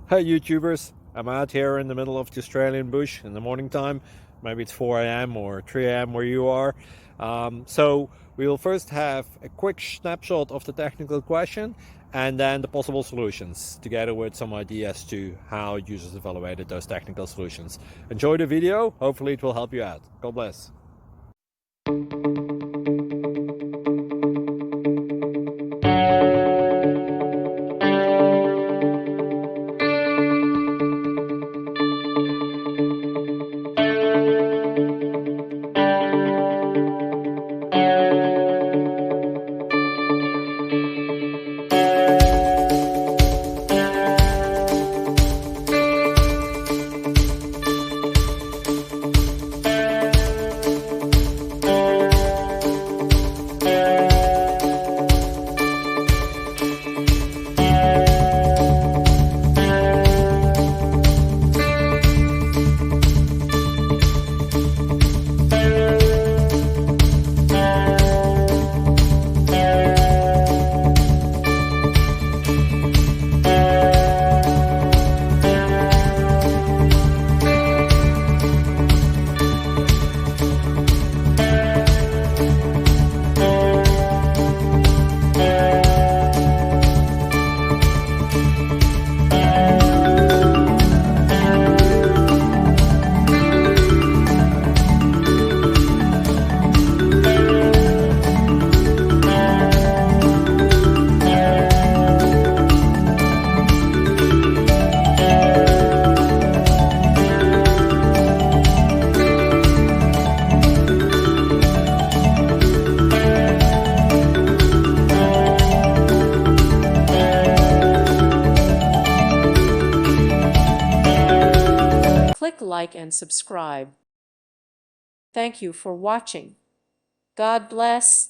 Hey YouTubers, I'm out here in the middle of the Australian bush in the morning time. Maybe it's 4 a.m. or 3 a.m. where you are. So we'll first have a quick snapshot of the technical question and then the possible solutions, together with some ideas to how users evaluated those technical solutions. Enjoy the video, hopefully it will help you out. God bless. Click like and subscribe. Thank you for watching. God bless.